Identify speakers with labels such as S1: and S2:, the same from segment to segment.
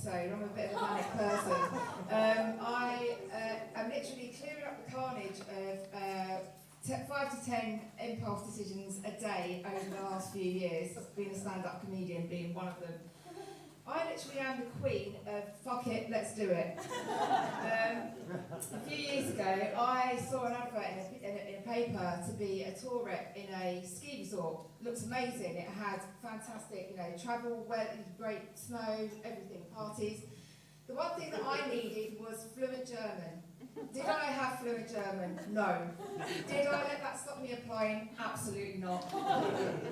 S1: episode. I'm a bit of a manic person. I'm literally clearing up the carnage of 5 to 10 impulse decisions a day over the last few years, being a stand-up comedian being one of them. I literally am the queen of fuck it, let's do it. A few years ago, I saw an advert in a paper to be a tour rep in a ski resort. Looks amazing. It had fantastic, travel, weather, great snow, everything, parties. The one thing that I needed was fluent German. Did I have fluent German? No. Did I let that stop me applying? Absolutely not.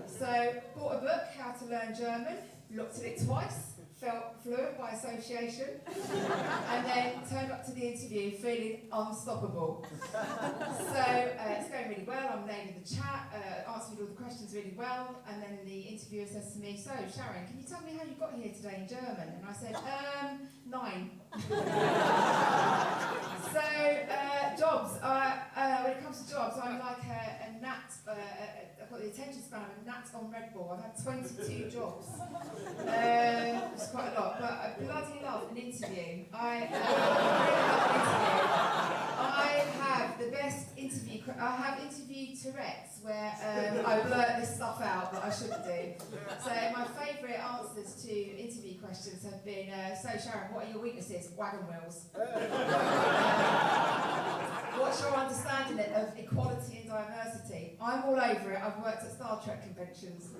S1: So, bought a book, How to Learn German, looked at it twice, felt fluent by association, and then turned up to the interview feeling unstoppable. So, it's going really well, I'm nailing the chat, answered all the questions really well, and then the interviewer says to me, so Sharon, can you tell me how you got here today in German? And I said, 9. So, jobs. When it comes to jobs, I'm like a gnat. I've got the attention span of a gnat on Red Bull. I've had 22 jobs. It's quite a lot, but I bloody love an interview. I really love an interview. I have the best interview. I have interview Tourette's where I blurt this stuff out that I shouldn't do. So my favourite answers to interview questions have been, so Sharon, what are your weaknesses? Wagon wheels. What's your understanding of equality and diversity? I'm all over it. I've worked at Star Trek conventions.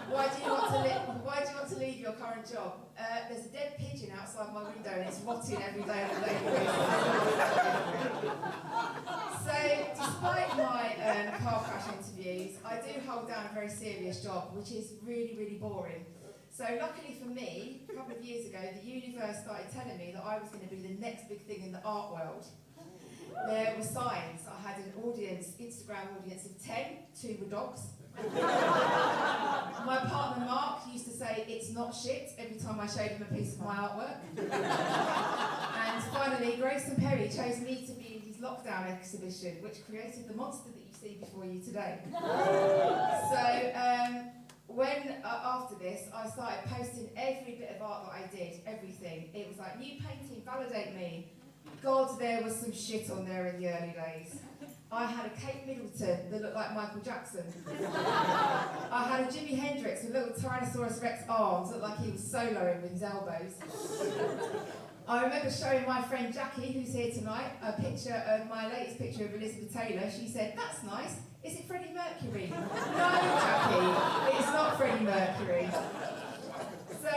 S1: Why do you want to leave your current job? There's a dead pigeon outside my window and it's rotting every day on the daily basis. So, despite my car crash interviews, I do hold down a very serious job, which is really, really boring. So luckily for me, a couple of years ago, the universe started telling me that I was going to be the next big thing in the art world. There were signs. I had an audience, Instagram audience of 10, 2 were dogs. My partner Mark used to say, it's not shit, every time I showed him a piece of my artwork. And finally, Grayson Perry chose me to be in his lockdown exhibition, which created the monster that you see before you today. So, after this, I started posting every bit of art that I did, everything. It was like, new painting, validate me. God, there was some shit on there in the early days. I had a Kate Middleton that looked like Michael Jackson. I had a Jimi Hendrix with little Tyrannosaurus Rex arms, looked like he was soloing with his elbows. I remember showing my friend Jackie, who's here tonight, a picture of my latest picture of Elizabeth Taylor. She said, that's nice. Is it Freddie Mercury? No, Jackie, it's not Freddie Mercury. So,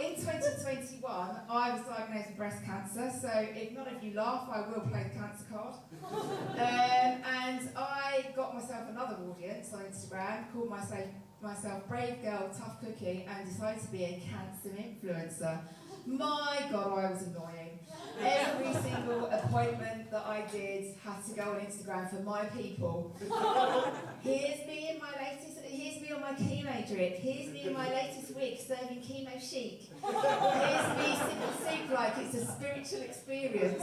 S1: in 2021, I was diagnosed with breast cancer, so if none of you laugh, I will play the cancer card. And I got myself another audience on Instagram, called myself Brave Girl Tough Cookie, and decided to be a cancer influencer. My God, I was annoying. Every single appointment that I did had to go on Instagram for my people. Here's me on my chemo drip. Here's me in my latest wig serving chemo chic. Here's me sipping soup like it's a spiritual experience.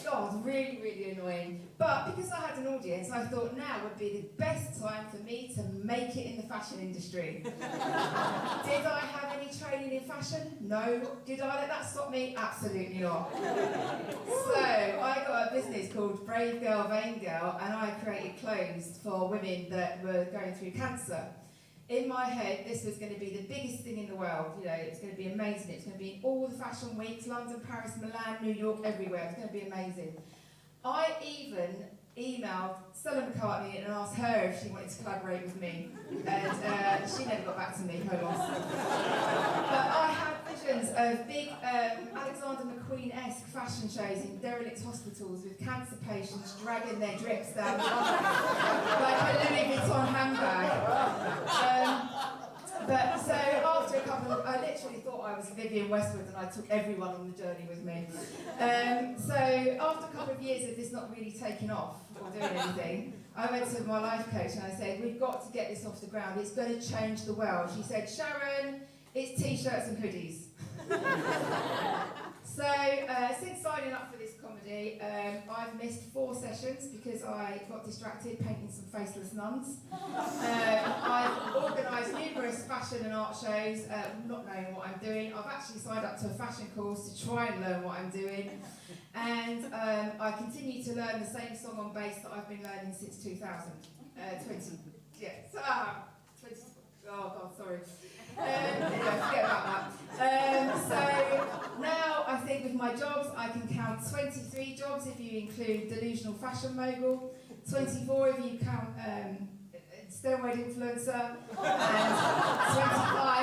S1: God, really, really annoying. But because I had an audience, I thought now would be the best time for me to make it in the fashion industry. Did I have any training in fashion? No. Did I let that stop me? Absolutely not. So I got a business called Brave Girl, Vain Girl, and I created clothes for women that were going through cancer. In my head, this was going to be the biggest thing in the world. It's going to be amazing. It's going to be in all the fashion weeks, London, Paris, Milan, New York, everywhere. It's going to be amazing. I even emailed Stella McCartney and asked her if she wanted to collaborate with me. And she never got back to me, her loss. But I had visions of big Alexander McQueen-esque fashion shows in derelict hospitals with cancer patients dragging their drips down the aisle, like a Louis Vuitton handbag. But so after a couple of, I literally thought I was Vivienne Westwood and I took everyone on the journey with me. So after a couple of years of this not really taking off or doing anything, I went to my life coach and I said, we've got to get this off the ground. It's going to change the world. She said, Sharon, it's t-shirts and hoodies. So, since signing up for this comedy, I've missed 4 sessions because I got distracted painting some faceless nuns. I've organised numerous fashion and art shows, not knowing what I'm doing. I've actually signed up to a fashion course to try and learn what I'm doing. And I continue to learn the same song on bass that I've been learning since 2000. 20, yes. 20, oh God, sorry. Anyway, forget about that. So now I think with my jobs I can count 23 jobs if you include delusional fashion mogul, 24 if you count STEM influencer, and 25